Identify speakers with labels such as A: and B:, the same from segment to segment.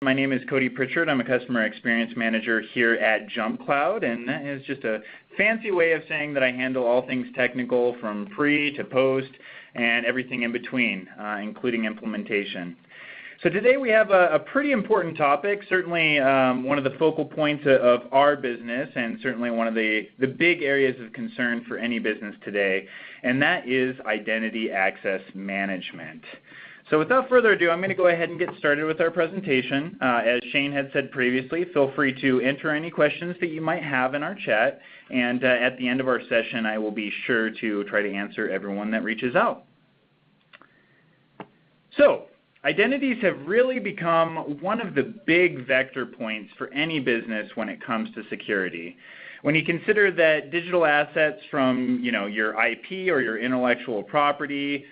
A: My name is Cody Pritchard. I'm a Customer Experience Manager here at JumpCloud, and that is just a fancy way of saying that I handle all things technical from pre to post and everything in between, including implementation. So today we have a pretty important topic, certainly one of the focal points of our business and certainly one of the big areas of concern for any business today, and that is identity access management. So without further ado, I'm going to go ahead and get started with our presentation. As Shane had said previously, feel free to enter any questions that you might have in our chat, and at the end of our session I will be sure to try to answer everyone that reaches out. So, identities have really become one of the big vector points for any business when it comes to security. When you consider that digital assets from your IP or your intellectual property,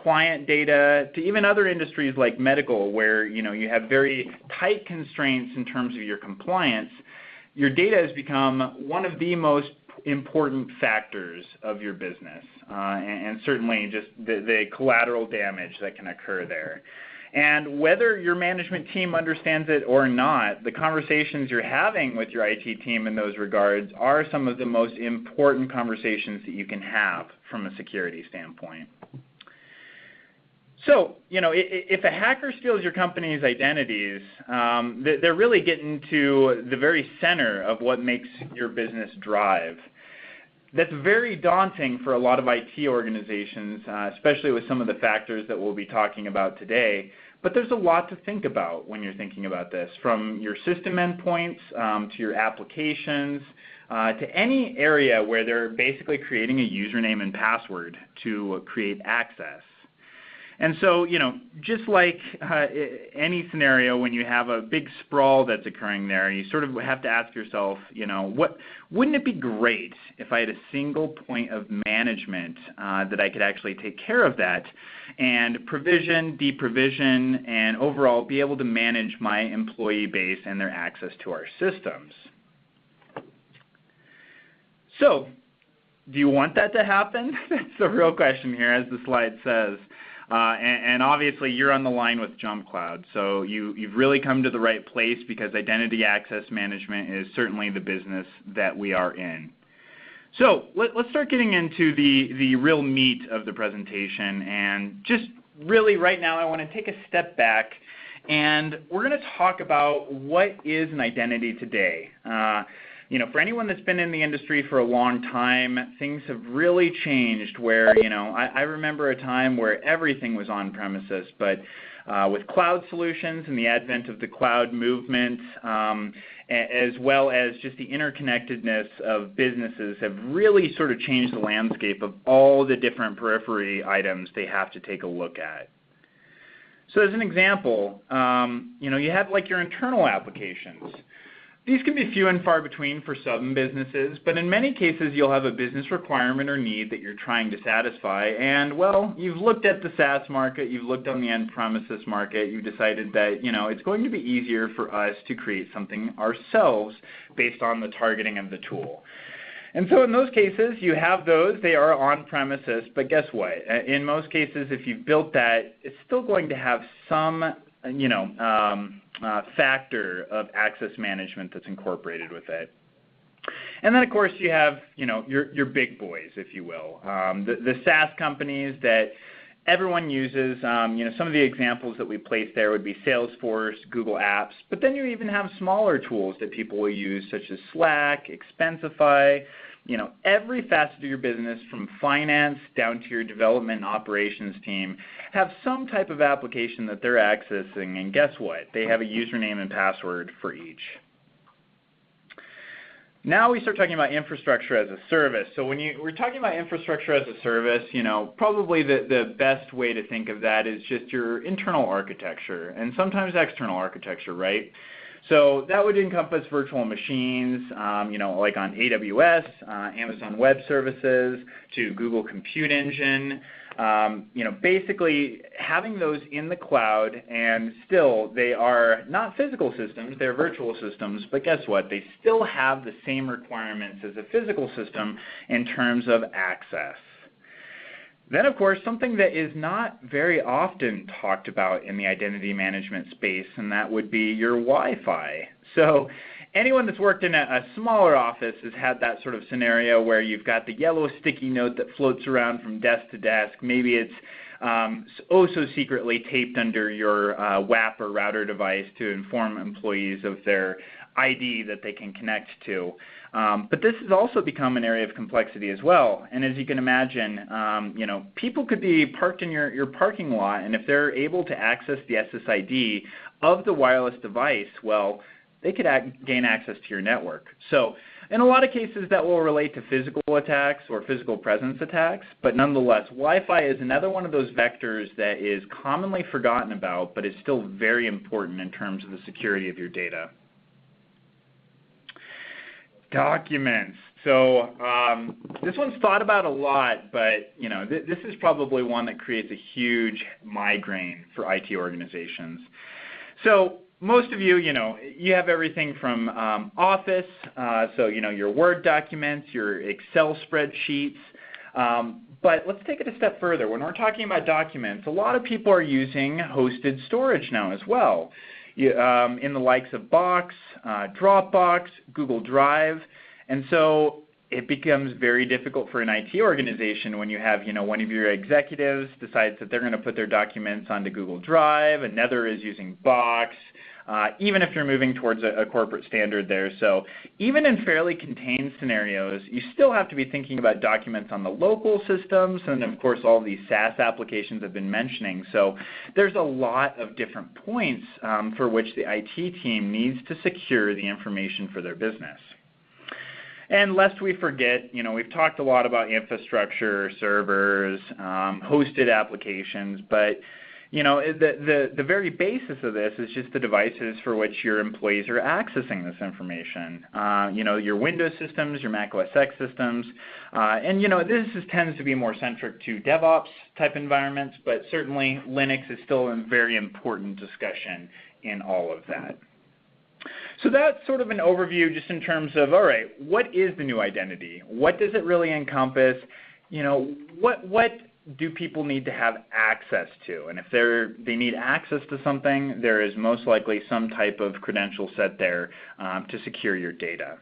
A: client data, to even other industries like medical where you have very tight constraints in terms of your compliance, your data has become one of the most important factors of your business, and certainly just the collateral damage that can occur there. And whether your management team understands it or not, the conversations you're having with your IT team in those regards are some of the most important conversations that you can have from a security standpoint. So, if a hacker steals your company's identities, they're really getting to the very center of what makes your business drive. That's very daunting for a lot of IT organizations, especially with some of the factors that we'll be talking about today. But there's a lot to think about when you're thinking about this, from your system endpoints to your applications, to any area where they're basically creating a username and password to create access. And so, just like any scenario when you have a big sprawl that's occurring there, you sort of have to ask yourself, wouldn't it be great if I had a single point of management that I could actually take care of that and provision, deprovision, and overall be able to manage my employee base and their access to our systems? So, do you want that to happen? That's the real question here, as the slide says. And obviously you're on the line with JumpCloud, so you've really come to the right place because identity access management is certainly the business that we are in. So let's start getting into the real meat of the presentation, and just really right now I want to take a step back and we're going to talk about what is an identity today. For anyone that's been in the industry for a long time, things have really changed where, I remember a time where everything was on premises, but with cloud solutions and the advent of the cloud movement, as well as just the interconnectedness of businesses have really sort of changed the landscape of all the different periphery items they have to take a look at. So as an example, you have like your internal applications. These can be few and far between for some businesses, but in many cases you'll have a business requirement or need that you're trying to satisfy, and well, you've looked at the SaaS market, you've looked on the on-premises market, you've decided that it's going to be easier for us to create something ourselves based on the targeting of the tool. And so in those cases, you have those, they are on-premises, but guess what? In most cases, if you've built that, it's still going to have some factor of access management that's incorporated with it. And then of course you have your big boys, if you will, the SaaS companies that everyone uses. Some of the examples that we place there would be Salesforce, Google Apps, but then you even have smaller tools that people will use such as Slack, Expensify. Every facet of your business, from finance down to your development and operations team, have some type of application that they're accessing, and guess what? They have a username and password for each. Now we start talking about infrastructure as a service. So when we're talking about infrastructure as a service, probably the best way to think of that is just your internal architecture and sometimes external architecture, right? So that would encompass virtual machines, like on AWS, Amazon Web Services, to Google Compute Engine. Basically having those in the cloud, and still they are not physical systems, they're virtual systems, but guess what? They still have the same requirements as a physical system in terms of access. Then, of course, something that is not very often talked about in the identity management space, and that would be your Wi-Fi. So anyone that's worked in a smaller office has had that sort of scenario where you've got the yellow sticky note that floats around from desk to desk. Maybe it's oh so secretly taped under your WAP or router device to inform employees of their ID that they can connect to. But this has also become an area of complexity as well. And as you can imagine, people could be parked in your parking lot, and if they're able to access the SSID of the wireless device, well, they could gain access to your network. So in a lot of cases, that will relate to physical attacks or physical presence attacks, but nonetheless, Wi-Fi is another one of those vectors that is commonly forgotten about, but is still very important in terms of the security of your data. Documents. So this one's thought about a lot, but this is probably one that creates a huge migraine for IT organizations. So most of you, you have everything from Office, so your Word documents, your Excel spreadsheets. But let's take it a step further. When we're talking about documents, a lot of people are using hosted storage now as well. In the likes of Box, Dropbox, Google Drive, and so it becomes very difficult for an IT organization when you have, one of your executives decides that they're going to put their documents onto Google Drive, another is using Box, even if you're moving towards a corporate standard there. So even in fairly contained scenarios, you still have to be thinking about documents on the local systems, and of course all of these SaaS applications I've been mentioning. So there's a lot of different points for which the IT team needs to secure the information for their business. And lest we forget, we've talked a lot about infrastructure, servers, hosted applications, but the very basis of this is just the devices for which your employees are accessing this information. Your Windows systems, your Mac OS X systems, and this tends to be more centric to DevOps type environments, but certainly Linux is still a very important discussion in all of that. So that's sort of an overview just in terms of, all right, what is the new identity? What does it really encompass? What do people need to have access to? And if they need access to something, there is most likely some type of credential set there to secure your data.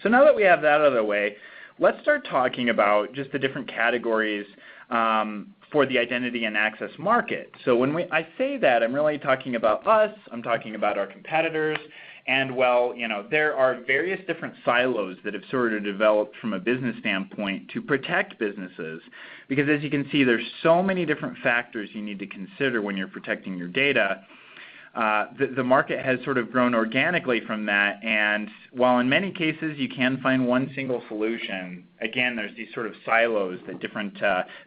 A: So now that we have that out of the way, let's start talking about just the different categories for the identity and access market. So when I say that, I'm really talking about us, I'm talking about our competitors, and well, there are various different silos that have sort of developed from a business standpoint to protect businesses. Because as you can see, there's so many different factors you need to consider when you're protecting your data. The market has sort of grown organically from that, and while in many cases you can find one single solution, again, there's these sort of silos that different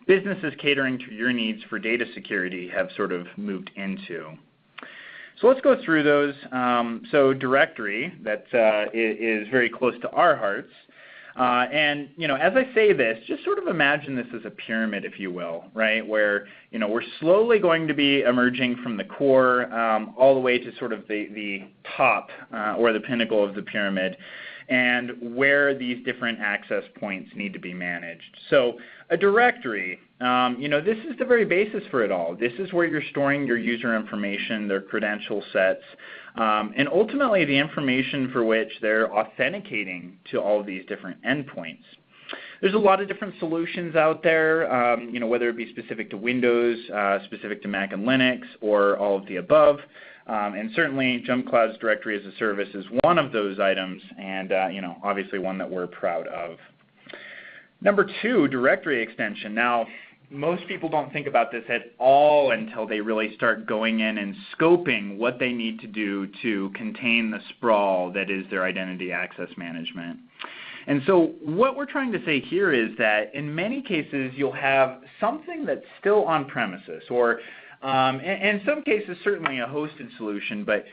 A: businesses catering to your needs for data security have sort of moved into. So let's go through those. So directory, that is very close to our hearts. And as I say this, just sort of imagine this as a pyramid, if you will, right? Where we're slowly going to be emerging from the core all the way to sort of the top or the pinnacle of the pyramid, and where these different access points need to be managed. So a directory, this is the very basis for it all. This is where you're storing your user information, their credential sets, and ultimately the information for which they're authenticating to all of these different endpoints. There's a lot of different solutions out there, whether it be specific to Windows, specific to Mac and Linux, or all of the above. And certainly JumpCloud's directory as a service is one of those items, and obviously one that we're proud of. Number two, directory extension. Now, most people don't think about this at all until they really start going in and scoping what they need to do to contain the sprawl that is their identity access management. And so what we're trying to say here is that in many cases you'll have something that's still on premises, or in some cases certainly a hosted solution, but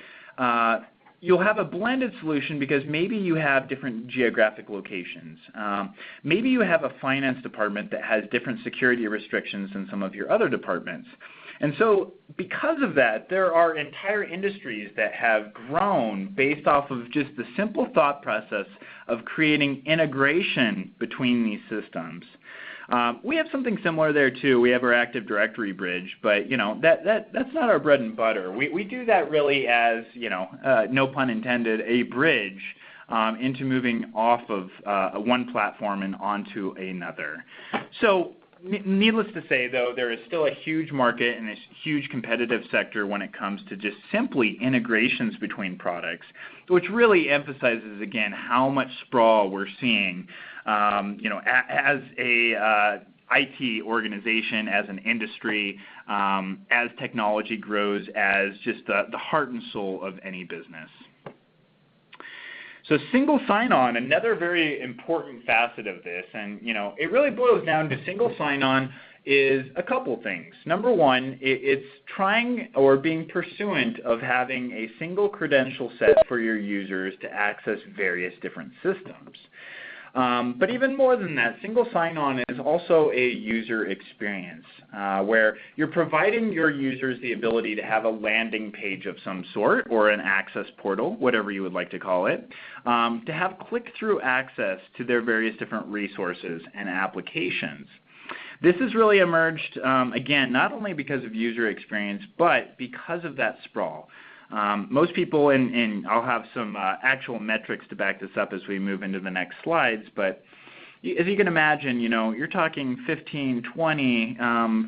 A: you'll have a blended solution because maybe you have different geographic locations. Maybe you have a finance department that has different security restrictions than some of your other departments. And so because of that, there are entire industries that have grown based off of just the simple thought process of creating integration between these systems. We have something similar there too. We have our Active Directory bridge, but that's not our bread and butter. We do that really as, no pun intended, a bridge into moving off of one platform and onto another. So needless to say, though, there is still a huge market and a huge competitive sector when it comes to just simply integrations between products, which really emphasizes, again, how much sprawl we're seeing, as a IT organization, as an industry, as technology grows, as just the heart and soul of any business. So single sign-on, another very important facet of this, and it really boils down to single sign-on is a couple things. Number one, it's trying or being pursuant of having a single credential set for your users to access various different systems. But even more than that, single sign-on is also a user experience where you're providing your users the ability to have a landing page of some sort or an access portal, whatever you would like to call it, to have click-through access to their various different resources and applications. This has really emerged, again, not only because of user experience, but because of that sprawl. Most people, and I'll have some actual metrics to back this up as we move into the next slides, but as you can imagine, you're talking 15, 20,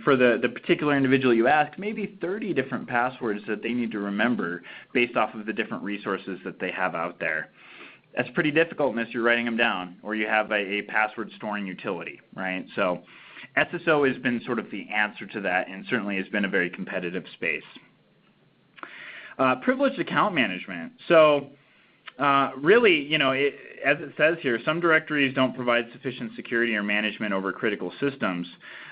A: for the particular individual you ask, maybe 30 different passwords that they need to remember based off of the different resources that they have out there. That's pretty difficult unless you're writing them down or you have a password storing utility, right? So SSO has been sort of the answer to that and certainly has been a very competitive space. Privileged account management. So really, as it says here, some directories don't provide sufficient security or management over critical systems.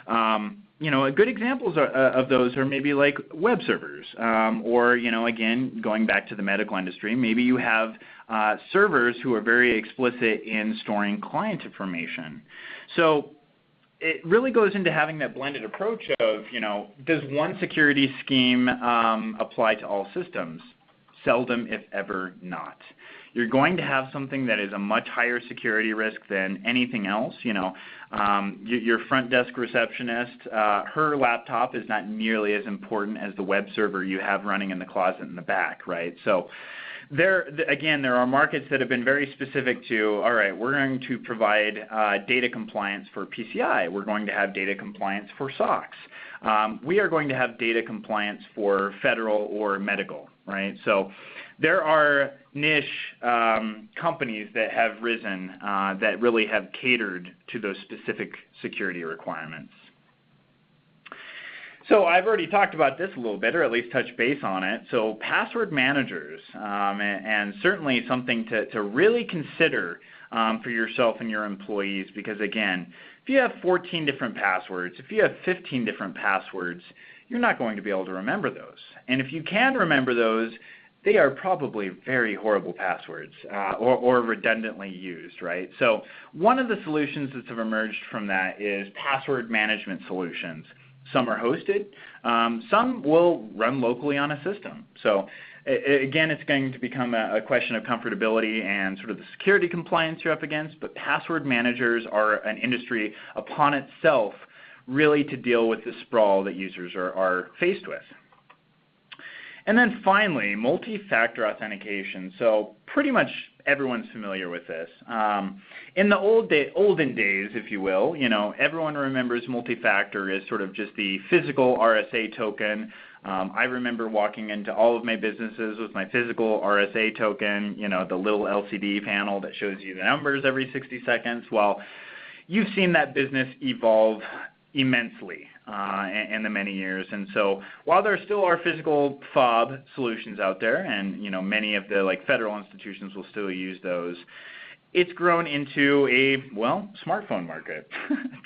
A: Good examples of those are maybe like web servers, or again, going back to the medical industry, maybe you have servers who are very explicit in storing client information. So it really goes into having that blended approach of, does one security scheme apply to all systems? Seldom, if ever, not. You're going to have something that is a much higher security risk than anything else. Your front desk receptionist, her laptop is not nearly as important as the web server you have running in the closet in the back, right? So there are markets that have been very specific to, all right, we're going to provide data compliance for PCI. We're going to have data compliance for SOX. We are going to have data compliance for federal or medical, right? So there are niche companies that have risen that really have catered to those specific security requirements. So I've already talked about this a little bit, or at least touched base on it. So password managers, and certainly something to really consider for yourself and your employees, because again, if you have 14 different passwords, if you have 15 different passwords, you're not going to be able to remember those. And if you can remember those, they are probably very horrible passwords or redundantly used, right? So one of the solutions that have emerged from that is password management solutions. Some are hosted. Some will run locally on a system. So again, it's going to become a question of comfortability and sort of the security compliance you're up against, but password managers are an industry upon itself really to deal with the sprawl that users are faced with. And then finally, multi-factor authentication. So pretty much everyone's familiar with this. In the olden days, if you will, everyone remembers multi-factor as sort of just the physical RSA token. I remember walking into all of my businesses with my physical RSA token, the little LCD panel that shows you the numbers every 60 seconds. Well, you've seen that business evolve immensely in the many years. And so while there still are physical fob solutions out there, and many of the federal institutions will still use those, it's grown into a smartphone market,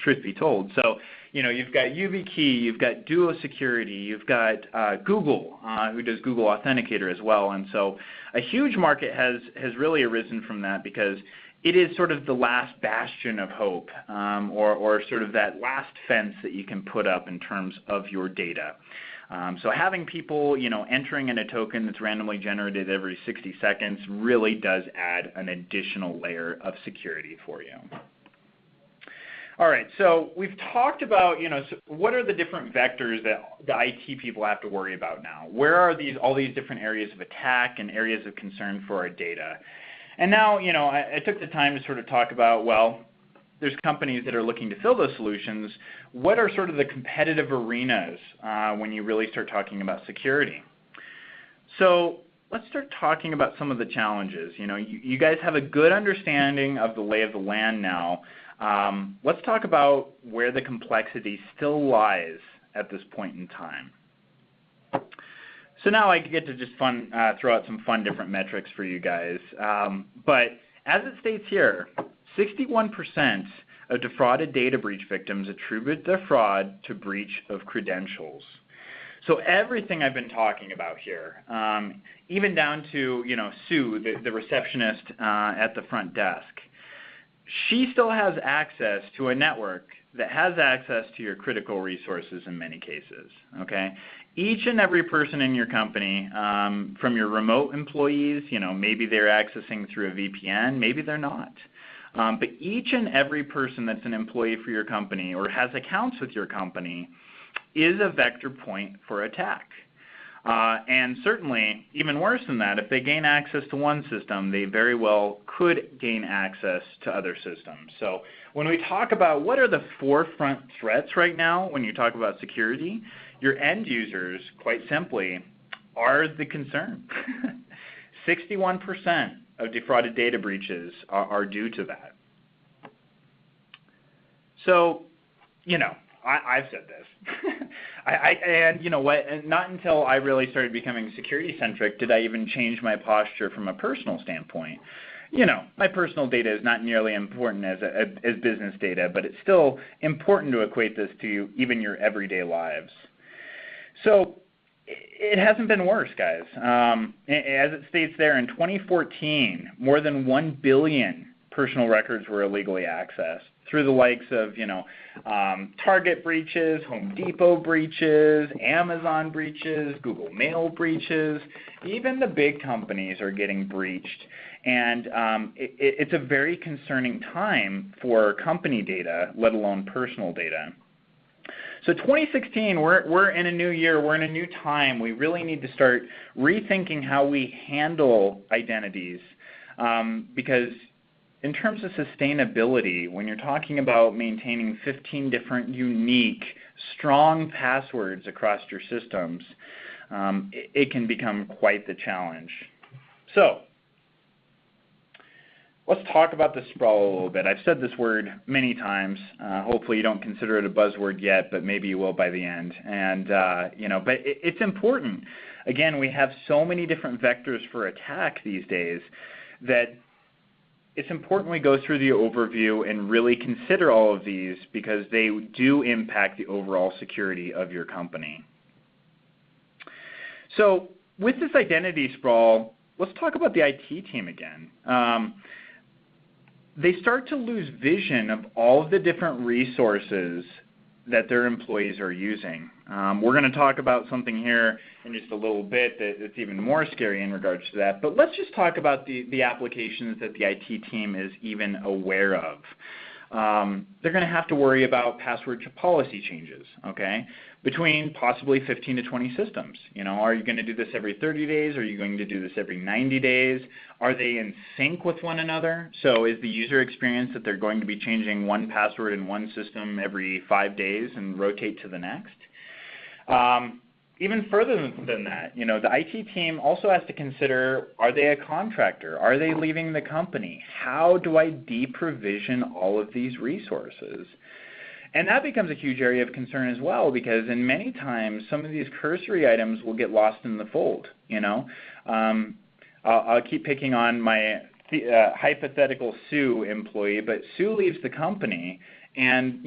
A: truth be told. So you've got YubiKey, you've got Duo Security, you've got Google, who does Google Authenticator as well. And so a huge market has really arisen from that, because it is sort of the last bastion of hope, or sort of that last fence that you can put up in terms of your data. So having people, entering in a token that's randomly generated every 60 seconds really does add an additional layer of security for you. All right, so we've talked about, so what are the different vectors that the IT people have to worry about now? Where are all these different areas of attack and areas of concern for our data? And now, I took the time to sort of talk about, well, there's companies that are looking to fill those solutions. What are sort of the competitive arenas when you really start talking about security? So let's start talking about some of the challenges. You guys have a good understanding of the lay of the land now. Let's talk about where the complexity still lies at this point in time. So now I get to just throw out some fun different metrics for you guys. But as it states here, 61% of defrauded data breach victims attribute their fraud to breach of credentials. So everything I've been talking about here, even down to Sue, the receptionist at the front desk, she still has access to a network that has access to your critical resources in many cases. Okay, each and every person in your company, from your remote employees, maybe they're accessing through a VPN, maybe they're not. But each and every person that's an employee for your company or has accounts with your company is a vector point for attack. And certainly, even worse than that, if they gain access to one system, they very well could gain access to other systems. So when we talk about what are the forefront threats right now when you talk about security, your end users, quite simply, are the concern. 61% of defrauded data breaches are due to that. So, I've said this. And you know what? And not until I really started becoming security-centric did I even change my posture from a personal standpoint. My personal data is not nearly important as business data, but it's still important to equate this to even your everyday lives. So it hasn't been worse, guys. As it states there, in 2014, more than 1 billion personal records were illegally accessed through the likes of, Target breaches, Home Depot breaches, Amazon breaches, Google Mail breaches. Even the big companies are getting breached. And it's a very concerning time for company data, let alone personal data. So 2016, we're in a new year, we're in a new time. We really need to start rethinking how we handle identities because in terms of sustainability, when you're talking about maintaining 15 different unique, strong passwords across your systems, it can become quite the challenge. So let's talk about the sprawl a little bit. I've said this word many times. Hopefully you don't consider it a buzzword yet, but maybe you will by the end. And, but it's important. Again, we have so many different vectors for attack these days that it's important we go through the overview and really consider all of these because they do impact the overall security of your company. So with this identity sprawl, let's talk about the IT team again. They start to lose vision of all of the different resources that their employees are using. We're going to talk about something here in just a little bit that's even more scary in regards to that. But let's just talk about the applications that the IT team is even aware of. They're going to have to worry about password policy changes, okay, between possibly 15 to 20 systems. Are you going to do this every 30 days? Are you going to do this every 90 days? Are they in sync with one another? So is the user experience that they're going to be changing one password in one system every 5 days and rotate to the next? Even further than that, the IT team also has to consider, are they a contractor? Are they leaving the company? How do I deprovision all of these resources? And that becomes a huge area of concern as well because in many times some of these cursory items will get lost in the fold, I'll keep picking on my hypothetical Sue employee, but Sue leaves the company and,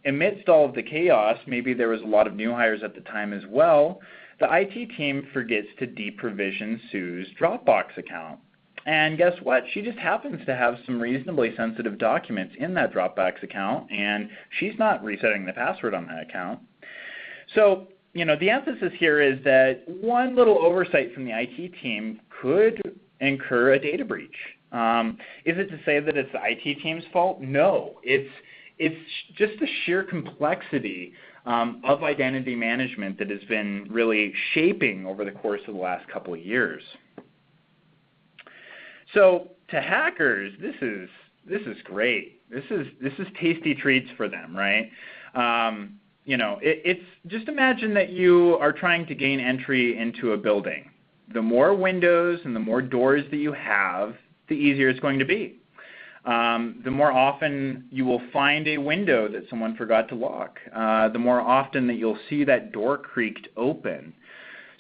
A: amidst all of the chaos, maybe there was a lot of new hires at the time as well, the IT team forgets to deprovision Sue's Dropbox account. And guess what? She just happens to have some reasonably sensitive documents in that Dropbox account, and she's not resetting the password on that account. So, the emphasis here is that one little oversight from the IT team could incur a data breach. Is it to say that it's the IT team's fault? No. It's it's just the sheer complexity of identity management that has been really shaping over the course of the last couple of years. So to hackers, this is great. This is tasty treats for them, right? It's just imagine that you are trying to gain entry into a building. The more windows and the more doors that you have, the easier it's going to be. The more often you will find a window that someone forgot to lock. The more often that you'll see that door creaked open.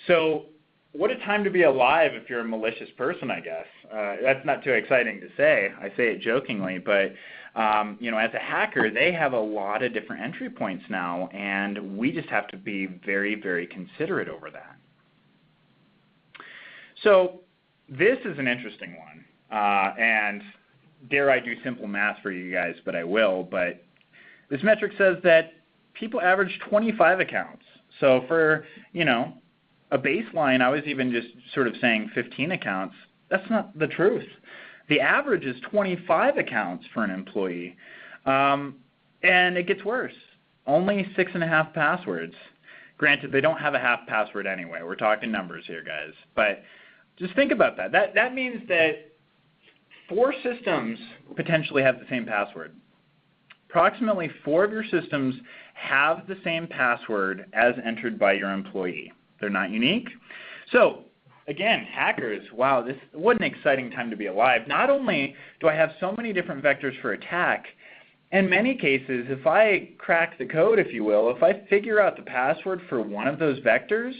A: So what a time to be alive if you're a malicious person, I guess. That's not too exciting to say. I say it jokingly, but as a hacker, they have a lot of different entry points now, and we just have to be very, very considerate over that. So this is an interesting one, and dare I do simple math for you guys, but I will. But this metric says that people average 25 accounts. So for, a baseline, I was even just sort of saying 15 accounts. That's not the truth. The average is 25 accounts for an employee. And it gets worse. Only 6.5 passwords. Granted, they don't have a half password anyway. We're talking numbers here, guys. But just think about that. That means that 4 systems potentially have the same password. Approximately 4 of your systems have the same password as entered by your employee. They're not unique. So again, hackers, wow, what an exciting time to be alive. Not only do I have so many different vectors for attack, in many cases, if I crack the code, if you will, if I figure out the password for one of those vectors,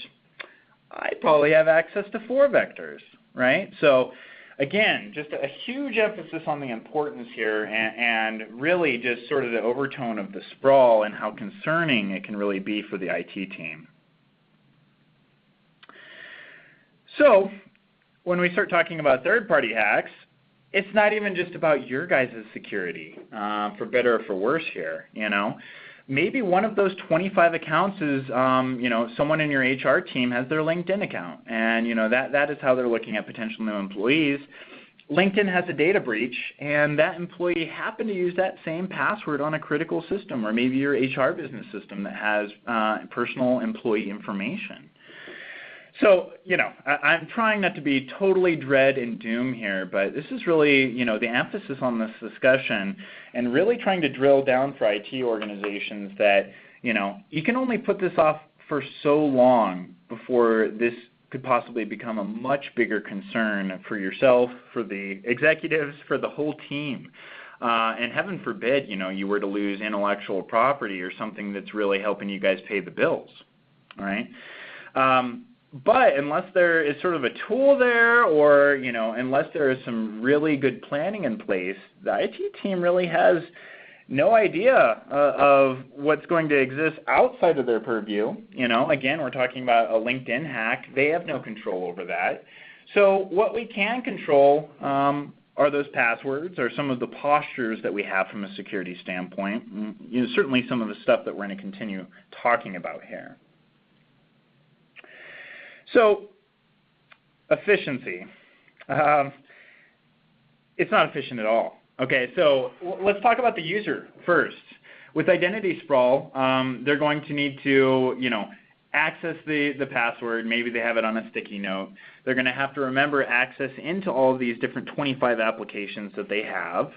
A: I probably have access to 4 vectors, right? So again, just a huge emphasis on the importance here and really just sort of the overtone of the sprawl and how concerning it can really be for the IT team. So when we start talking about third-party hacks, it's not even just about your guys' security, for better or for worse here, Maybe one of those 25 accounts is, someone in your HR team has their LinkedIn account, and, that is how they're looking at potential new employees. LinkedIn has a data breach, and that employee happened to use that same password on a critical system, or maybe your HR business system that has personal employee information. So, I'm trying not to be totally dread and doom here, but this is really, the emphasis on this discussion and really trying to drill down for IT organizations that, you can only put this off for so long before this could possibly become a much bigger concern for yourself, for the executives, for the whole team. And heaven forbid, you were to lose intellectual property or something that's really helping you guys pay the bills, all right? But unless there is sort of a tool there or, unless there is some really good planning in place, the IT team really has no idea of what's going to exist outside of their purview. Again, we're talking about a LinkedIn hack. They have no control over that. So what we can control are those passwords or some of the postures that we have from a security standpoint. Certainly some of the stuff that we're going to continue talking about here. So, efficiency. It's not efficient at all. Okay, so let's talk about the user first. With identity sprawl, they're going to need to, access the password. Maybe they have it on a sticky note. They're going to have to remember access into all of these different 25 applications that they have.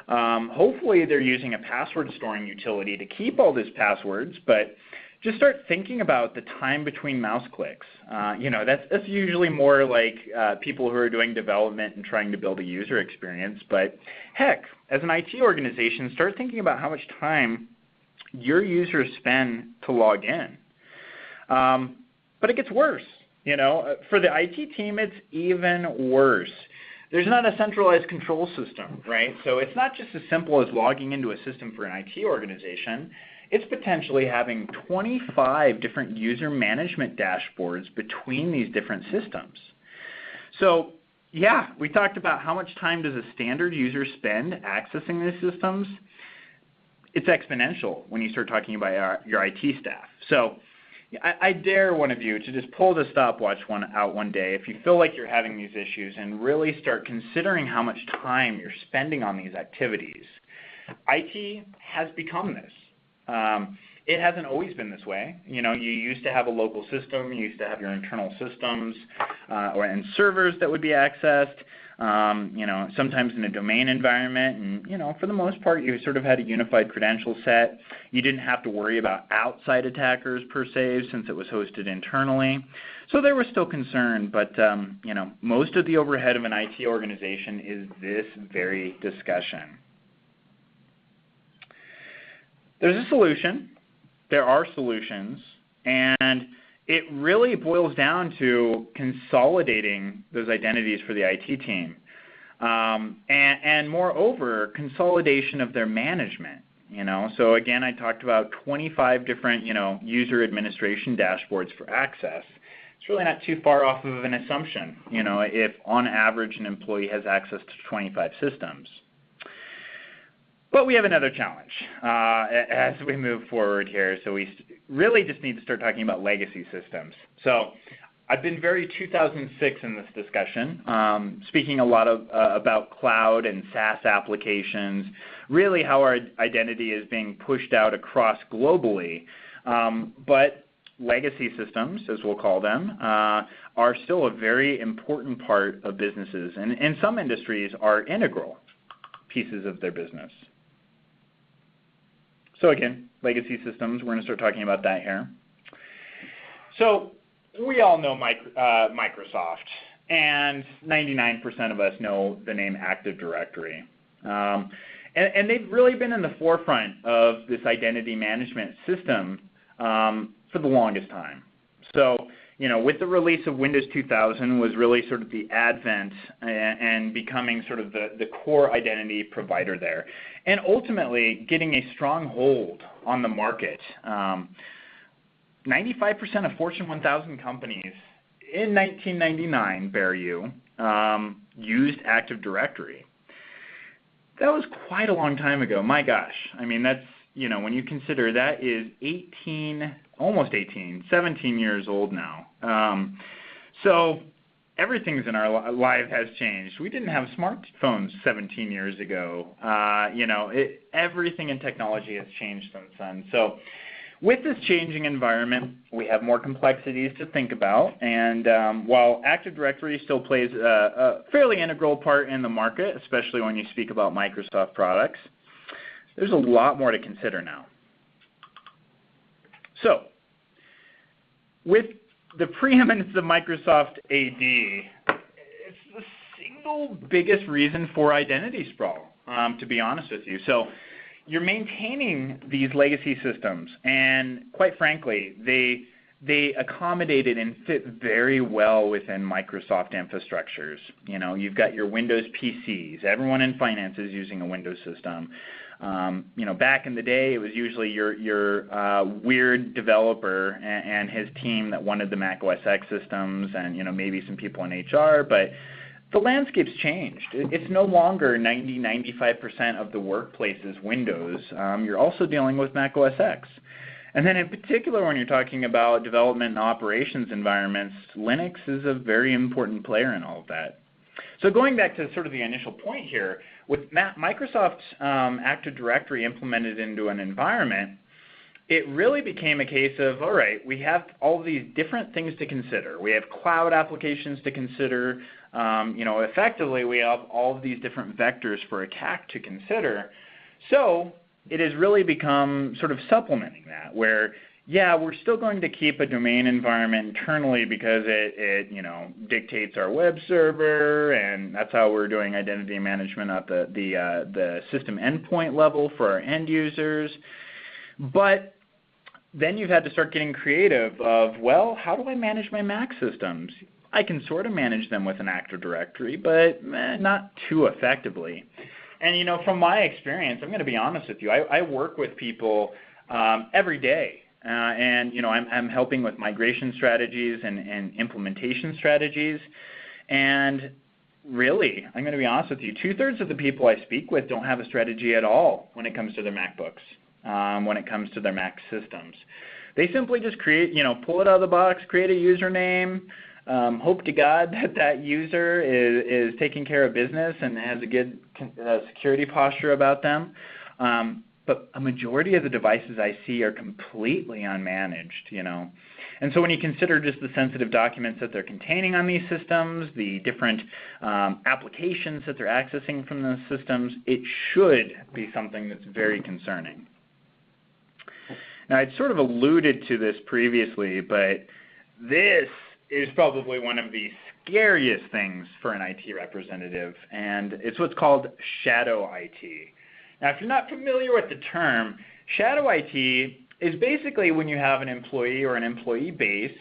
A: Hopefully, they're using a password storing utility to keep all these passwords, but just start thinking about the time between mouse clicks. That's usually more like people who are doing development and trying to build a user experience. But heck, as an IT organization, start thinking about how much time your users spend to log in. But it gets worse. For the IT team, it's even worse. There's not a centralized control system, right? So it's not just as simple as logging into a system for an IT organization. It's potentially having 25 different user management dashboards between these different systems. So, yeah, we talked about how much time does a standard user spend accessing these systems. It's exponential when you start talking about your IT staff. So I dare one of you to just pull the stopwatch out one day if you feel like you're having these issues and really start considering how much time you're spending on these activities. IT has become this. It hasn't always been this way. You know, you used to have a local system, you used to have your internal systems and servers that would be accessed, you know, sometimes in a domain environment, and, you know, for the most part, you sort of had a unified credential set. You didn't have to worry about outside attackers per se, since it was hosted internally. So there was still concern, but, you know, most of the overhead of an IT organization is this very discussion. There's a solution. There are solutions, and it really boils down to consolidating those identities for the IT team, and moreover, consolidation of their management. You know, so again, I talked about 25 different, you know, user administration dashboards for access. It's really not too far off of an assumption, you know, if on average an employee has access to 25 systems. But we have another challenge as we move forward here. So we really just need to start talking about legacy systems. So I've been very 2006 in this discussion, speaking a lot about cloud and SaaS applications, really how our identity is being pushed out across globally. But legacy systems, as we'll call them, are still a very important part of businesses, and in some industries are integral pieces of their business. So again, legacy systems, we're going to start talking about that here. So we all know Microsoft, and 99% of us know the name Active Directory. And they've really been in the forefront of this identity management system for the longest time. So, you know, with the release of Windows 2000 was really sort of the advent and becoming sort of the core identity provider there, and ultimately getting a strong hold on the market. 95% of Fortune 1000 companies in 1999, bear you, used Active Directory. That was quite a long time ago. My gosh. I mean, that's, you know, when you consider that is 17 years old now. So everything's in our life has changed. We didn't have smartphones 17 years ago. You know, everything in technology has changed since then. So with this changing environment, we have more complexities to think about. And while Active Directory still plays a fairly integral part in the market, especially when you speak about Microsoft products, there's a lot more to consider now. So with the preeminence of Microsoft AD, it's the single biggest reason for identity sprawl, to be honest with you. So you're maintaining these legacy systems, and quite frankly, they accommodated and fit very well within Microsoft infrastructures. You know, you've got your Windows PCs. Everyone in finance is using a Windows system. You know, back in the day, it was usually your weird developer and his team that wanted the Mac OS X systems, and, you know, maybe some people in HR, but the landscape's changed. It's no longer 90–95% of the workplace is Windows. You're also dealing with Mac OS X. And then in particular, when you're talking about development and operations environments, Linux is a very important player in all of that. So going back to sort of the initial point here, with Microsoft's Active Directory implemented into an environment, it really became a case of, all right, we have all these different things to consider. We have cloud applications to consider. You know, effectively, we have all of these different vectors for attack to consider. So it has really become sort of supplementing that, where, yeah, we're still going to keep a domain environment internally because it you know, dictates our web server, and that's how we're doing identity management at the system endpoint level for our end users. But then you've had to start getting creative of, well, how do I manage my Mac systems? I can sort of manage them with an Active Directory, but not too effectively. And, you know, from my experience, I'm going to be honest with you, I work with people every day. And, you know, I'm helping with migration strategies and implementation strategies. And really, I'm going to be honest with you, 2/3 of the people I speak with don't have a strategy at all when it comes to their MacBooks, when it comes to their Mac systems. They simply just create, you know, pull it out of the box, create a username, hope to God that that user is taking care of business and has a good security posture about them. But a majority of the devices I see are completely unmanaged, And so when you consider just the sensitive documents that they're containing on these systems, the different applications that they're accessing from those systems, it should be something that's very concerning. Now, I'd sort of alluded to this previously, but this is probably one of the scariest things for an IT representative, and it's what's called shadow IT. Now, if you're not familiar with the term, shadow IT is basically when you have an employee or an employee base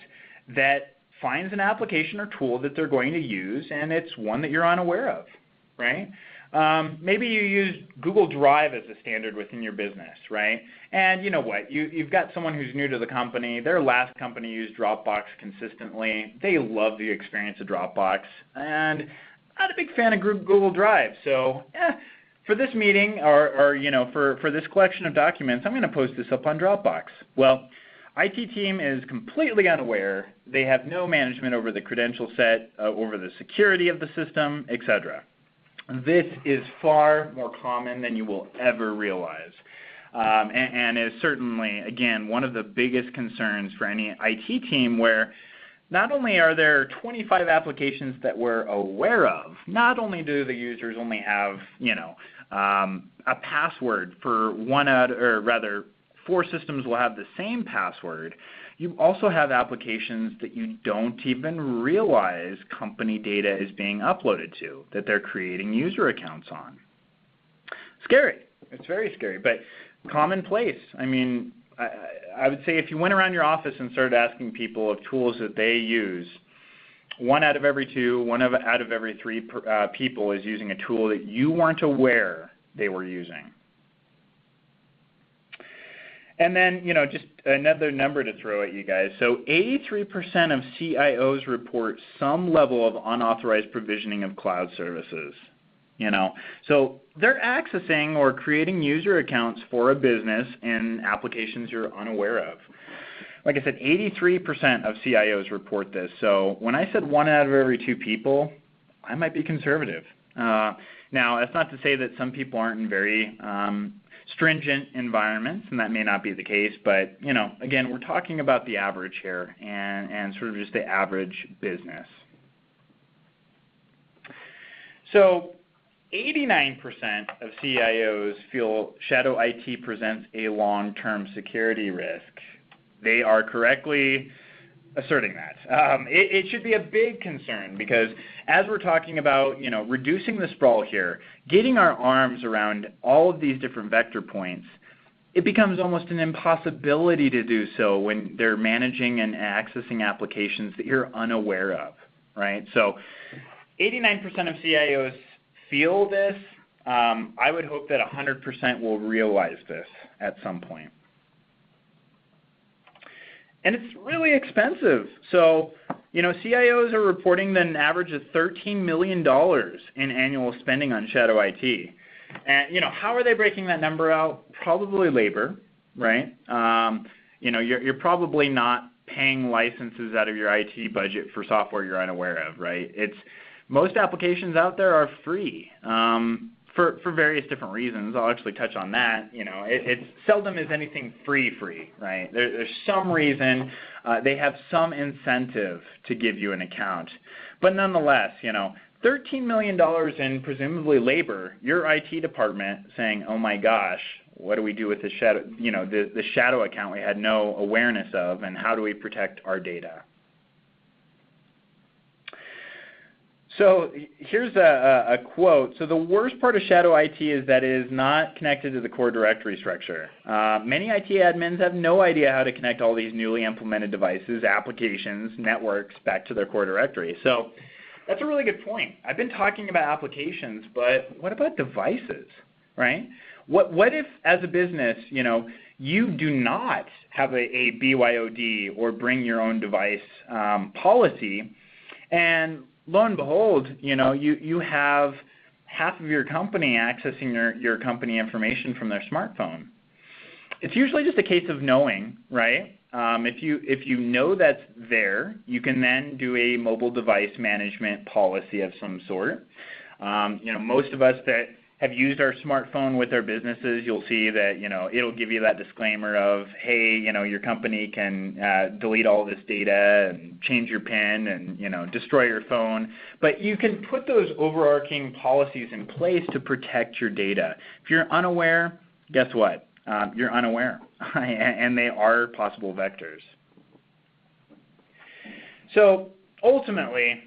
A: that finds an application or tool that they're going to use, and it's one that you're unaware of, right? Maybe you use Google Drive as a standard within your business, right? And you know what? You've got someone who's new to the company. Their last company used Dropbox consistently. They love the experience of Dropbox, and not a big fan of Google Drive. So, for this meeting or for this collection of documents, I'm going to post this up on Dropbox. Well, IT team is completely unaware. They have no management over the credential set, over the security of the system, etc. This is far more common than you will ever realize, and is certainly, again, one of the biggest concerns for any IT team, where not only are there 25 applications that we're aware of, not only do the users only have, a password for four systems will have the same password, you also have applications that you don't even realize company data is being uploaded to, that they're creating user accounts on. Scary. It's very scary, but commonplace. I mean, I would say if you went around your office and started asking people of tools that they use, 1 out of every 2, 1 out of every 3 people is using a tool that you weren't aware they were using. And then, just another number to throw at you guys. So 83% of CIOs report some level of unauthorized provisioning of cloud services. So they're accessing or creating user accounts for a business in applications you're unaware of. Like I said, 83% of CIOs report this. So when I said 1 out of every 2 people, I might be conservative. Now, that's not to say that some people aren't in very stringent environments, and that may not be the case, but again, we're talking about the average here and sort of just the average business. So 89% of CIOs feel shadow IT presents a long-term security risk. They are correctly asserting that. It should be a big concern, because as we're talking about, reducing the sprawl here, getting our arms around all of these different vector points, it becomes almost an impossibility to do so when they're managing and accessing applications that you're unaware of, right? So 89% of CIOs feel this. I would hope that 100% will realize this at some point. And it's really expensive. So, CIOs are reporting that an average of $13 million in annual spending on shadow IT. And, how are they breaking that number out? Probably labor, right? You're probably not paying licenses out of your IT budget for software you're unaware of, right? Most applications out there are free. For various different reasons. I'll actually touch on that. It's seldom is anything free, right? There's some reason, they have some incentive to give you an account. But nonetheless, $13 million in presumably labor, your IT department saying, oh my gosh, what do we do with the shadow, the shadow account we had no awareness of, and how do we protect our data? So here's a quote. So the worst part of shadow IT is that it is not connected to the core directory structure. Many IT admins have no idea how to connect all these newly implemented devices, applications, networks back to their core directory. So that's a really good point. I've been talking about applications, but what about devices, right? What if, as a business, you do not have a BYOD or bring your own device policy, and lo and behold, you have half of your company accessing your company information from their smartphone. It's usually just a case of knowing, right? If you know that's there, you can then do a mobile device management policy of some sort. Most of us that have used our smartphone with our businesses, you'll see that, it'll give you that disclaimer of, hey, your company can delete all this data and change your PIN and, destroy your phone. But you can put those overarching policies in place to protect your data. If you're unaware, guess what? You're unaware, and they are possible vectors. So ultimately,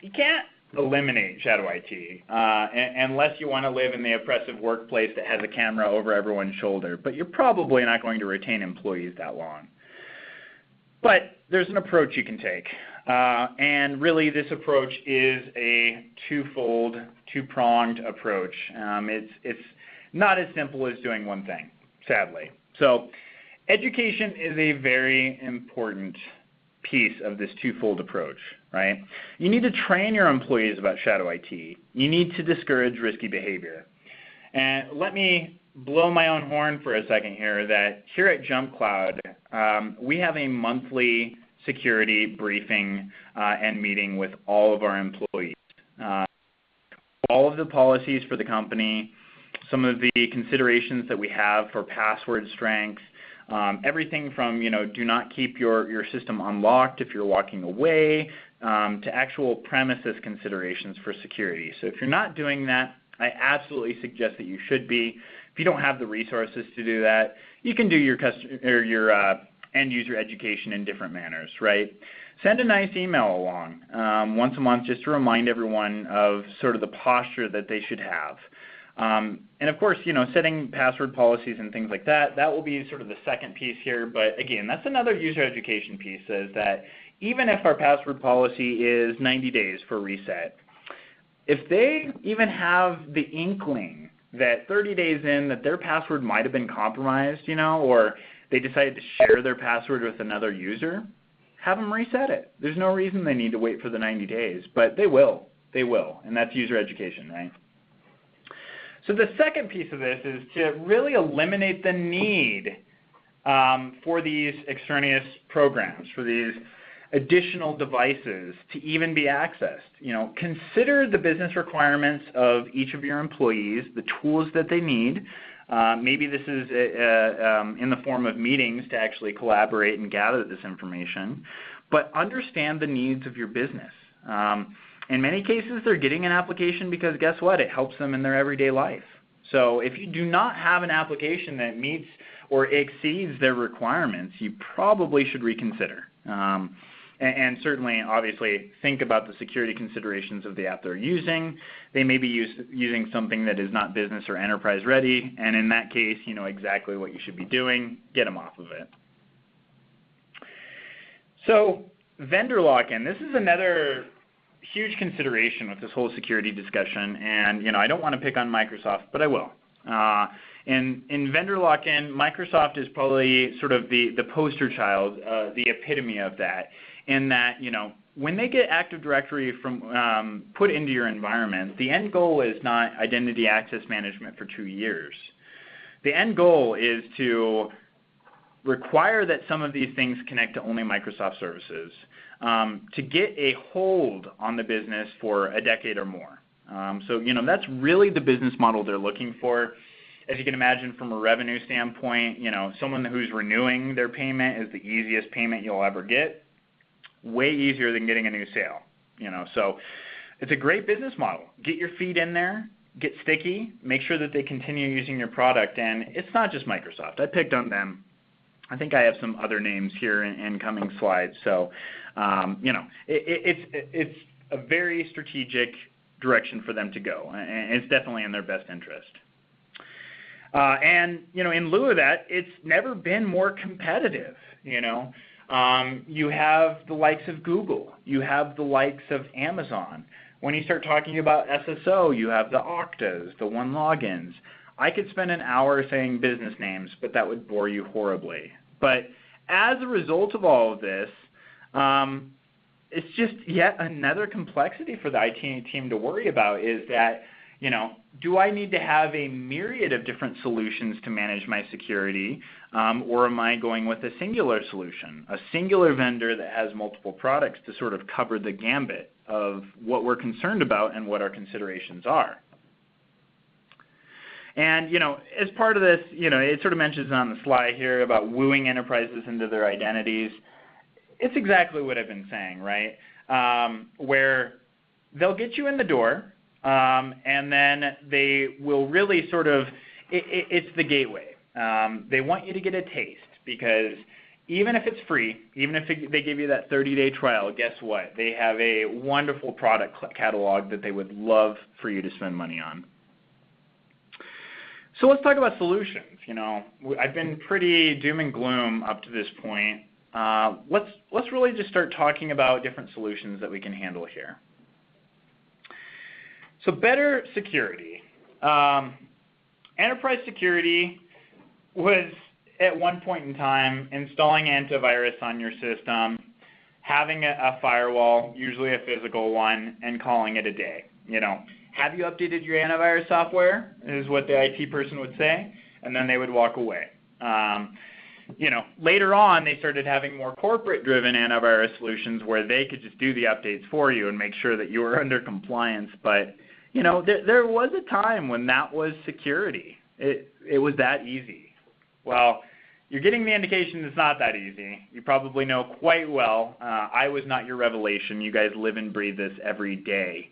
A: you can't eliminate shadow IT unless you want to live in the oppressive workplace that has a camera over everyone's shoulder. But you're probably not going to retain employees that long. But there's an approach you can take. And really this approach is a twofold, two-pronged approach. It's not as simple as doing one thing, sadly. So education is a very important piece of this twofold approach, right? You need to train your employees about shadow IT. You need to discourage risky behavior. And let me blow my own horn for a second here that here at JumpCloud, we have a monthly security briefing and meeting with all of our employees. All of the policies for the company, some of the considerations that we have for password strength, everything from, do not keep your system unlocked if you're walking away, to actual premises considerations for security. So if you're not doing that, I absolutely suggest that you should be. If you don't have the resources to do that, you can do your end user education in different manners, right? Send a nice email along once a month just to remind everyone of sort of the posture that they should have. And of course, setting password policies and things like that, that will be sort of the second piece here. But again, that's another user education piece, is that even if our password policy is 90 days for reset, if they even have the inkling that 30 days in that their password might have been compromised, or they decided to share their password with another user, have them reset it. There's no reason they need to wait for the 90 days, but they will. They will, and that's user education, right? So the second piece of this is to really eliminate the need for these extraneous programs, for these additional devices to even be accessed. Consider the business requirements of each of your employees, the tools that they need. Maybe this is in the form of meetings to actually collaborate and gather this information, but understand the needs of your business. In many cases, they're getting an application because guess what? It helps them in their everyday life. So if you do not have an application that meets or exceeds their requirements, you probably should reconsider. And certainly, obviously, think about the security considerations of the app they're using. They may be using something that is not business or enterprise ready, and in that case, you know exactly what you should be doing. Get them off of it. So vendor lock-in. This is another huge consideration with this whole security discussion, and I don't want to pick on Microsoft, but I will. In vendor lock-in, Microsoft is probably sort of the poster child, the epitome of that, in that when they get Active Directory from put into your environment, the end goal is not identity access management for 2 years. The end goal is to require that some of these things connect to only Microsoft services, to get a hold on the business for a decade or more. So that's really the business model they're looking for. As you can imagine, from a revenue standpoint, someone who's renewing their payment is the easiest payment you'll ever get. Way easier than getting a new sale. So it's a great business model. Get your feet in there, get sticky, make sure that they continue using your product. And it's not just Microsoft. I picked on them. I think I have some other names here in coming slides. So, it's a very strategic direction for them to go, and it's definitely in their best interest. And in lieu of that, it's never been more competitive. You have the likes of Google, you have the likes of Amazon. When you start talking about SSO, you have the Oktas, the OneLogins. I could spend an hour saying business names, but that would bore you horribly. But as a result of all of this, it's just yet another complexity for the IT team to worry about, is that, do I need to have a myriad of different solutions to manage my security, or am I going with a singular solution, a singular vendor that has multiple products to sort of cover the gambit of what we're concerned about and what our considerations are? And, as part of this, it sort of mentions on the slide here about wooing enterprises into their identities. It's exactly what I've been saying, right? Where they'll get you in the door, and then they will really sort of, it's the gateway. They want you to get a taste, because even if it's free, even if they give you that 30-day trial, guess what? They have a wonderful product catalog that they would love for you to spend money on. So let's talk about solutions. I've been pretty doom and gloom up to this point. Let's really just start talking about different solutions that we can handle here. So better security. Enterprise security was, at one point in time, installing antivirus on your system, having a firewall, usually a physical one, and calling it a day. Have you updated your antivirus software, is what the IT person would say, and then they would walk away. Later on, they started having more corporate-driven antivirus solutions where they could just do the updates for you and make sure that you were under compliance. But, there was a time when that was security. It was that easy. Well, you're getting the indication it's not that easy. You probably know quite well. I was not your revelation. You guys live and breathe this every day.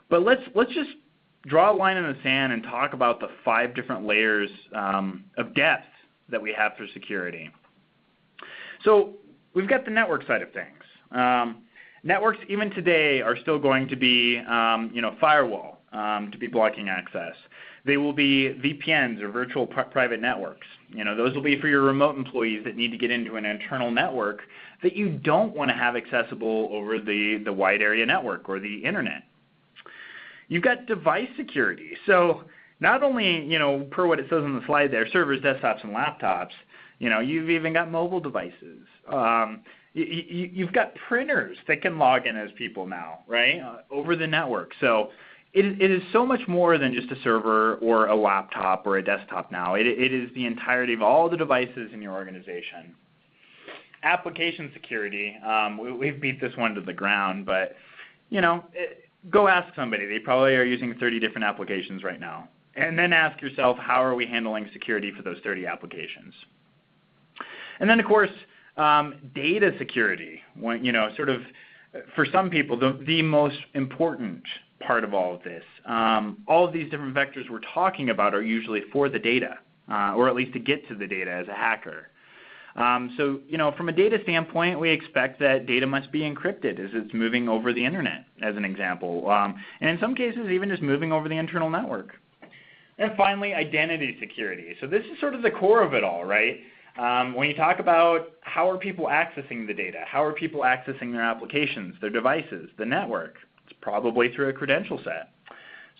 A: But let's just draw a line in the sand and talk about the 5 different layers of depth that we have for security. So we've got the network side of things. Networks, even today, are still going to be firewall to be blocking access. They will be VPNs, or virtual private networks. Those will be for your remote employees that need to get into an internal network that you don't want to have accessible over the wide area network or the internet. You've got device security. So not only, per what it says on the slide there, servers, desktops, and laptops, you've even got mobile devices. You've got printers that can log in as people now, right, over the network. So it is so much more than just a server or a laptop or a desktop now. It is the entirety of all the devices in your organization. Application security, we've beat this one to the ground, but go ask somebody. They probably are using 30 different applications right now. And then ask yourself, how are we handling security for those 30 applications? And then, of course, data security. Sort of, for some people, the most important part of all of this. All of these different vectors we're talking about are usually for the data, or at least to get to the data as a hacker. So, from a data standpoint, we expect that data must be encrypted as it's moving over the internet, as an example. And in some cases, even just moving over the internal network. And finally, identity security. So this is sort of the core of it all, right? When you talk about how are people accessing the data, how are people accessing their applications, their devices, the network, it's probably through a credential set.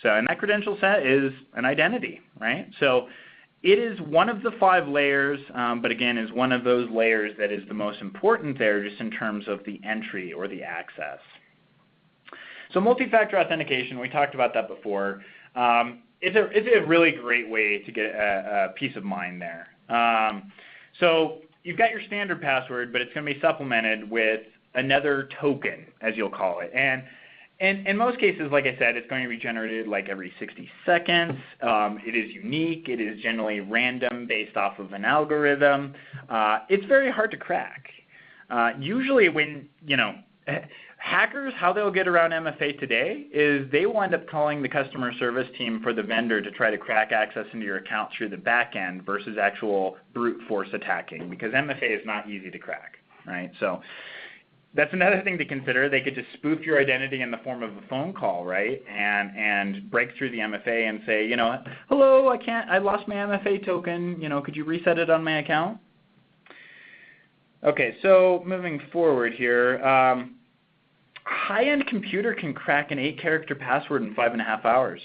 A: So, and that credential set is an identity, right? So it is one of the 5 layers, but again, is one of those layers that is the most important there just in terms of the entry or the access. So multi-factor authentication, we talked about that before. It's a really great way to get a peace of mind there. So you've got your standard password, but it's going to be supplemented with another token, as you'll call it. And in most cases, like I said, it's going to be generated like every 60 seconds. It is unique. It is generally random based off of an algorithm. It's very hard to crack. Usually when, hackers, how they'll get around MFA today is they will end up calling the customer service team for the vendor to try to crack access into your account through the back end versus actual brute force attacking, because MFA is not easy to crack, right? So that's another thing to consider. They could just spoof your identity in the form of a phone call, right? And break through the MFA and say, hello, I lost my MFA token, could you reset it on my account? Okay, so moving forward here, high-end computer can crack an 8-character password in 5.5 hours.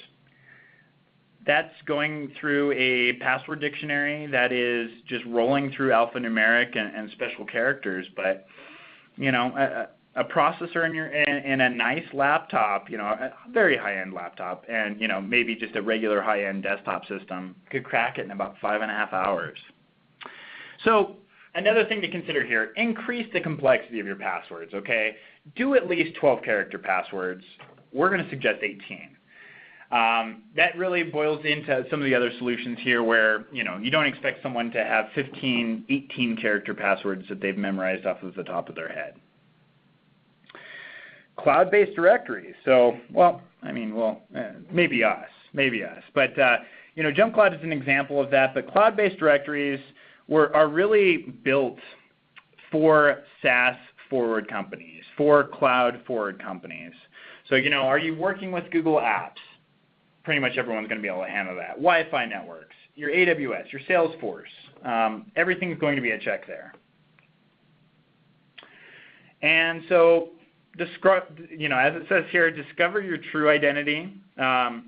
A: That's going through a password dictionary that is just rolling through alphanumeric and special characters. But, a processor in a nice laptop, a very high-end laptop, and, maybe just a regular high-end desktop system could crack it in about 5.5 hours. So another thing to consider here, increase the complexity of your passwords, okay? Do at least 12-character passwords. We're going to suggest 18. That really boils into some of the other solutions here where, you don't expect someone to have 15, 18 character passwords that they've memorized off of the top of their head. Cloud-based directories. So, maybe us. But, JumpCloud is an example of that. But cloud-based directories are really built for SaaS-forward companies, for cloud-forward companies. So, are you working with Google Apps? Pretty much everyone's going to be able to handle that. Wi-Fi networks, your AWS, your Salesforce, everything's going to be a check there. And so, as it says here, discover your true identity. I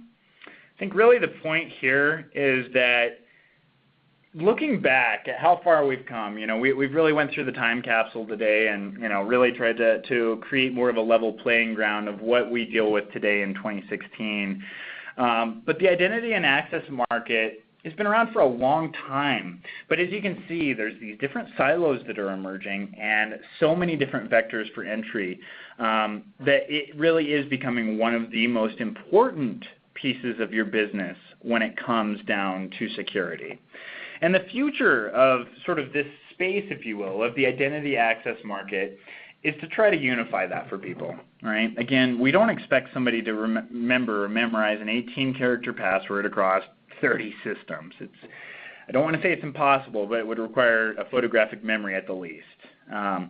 A: think really the point here is that looking back at how far we've come, we've really went through the time capsule today and, really tried to create more of a level playing ground of what we deal with today in 2016. But the identity and access market has been around for a long time. But as you can see, there's these different silos that are emerging and so many different vectors for entry that it really is becoming one of the most important pieces of your business when it comes down to security. And the future of sort of this space, if you will, of the identity access market is to try to unify that for people, right? Again, we don't expect somebody to remember or memorize an 18-character password across 30 systems. I don't want to say it's impossible, but it would require a photographic memory at the least. Our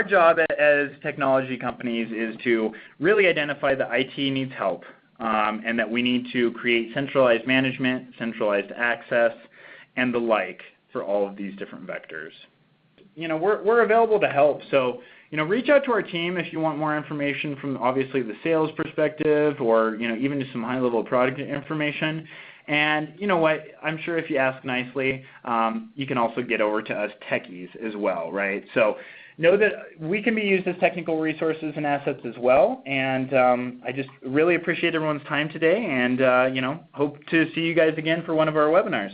A: job as technology companies is to really identify that IT needs help and that we need to create centralized management, centralized access, and the like for all of these different vectors. We're available to help. So, reach out to our team if you want more information from obviously the sales perspective or, even just some high-level product information. And you know what? I'm sure if you ask nicely, you can also get over to us techies as well, right? So know that we can be used as technical resources and assets as well. And I just really appreciate everyone's time today and, hope to see you guys again for one of our webinars.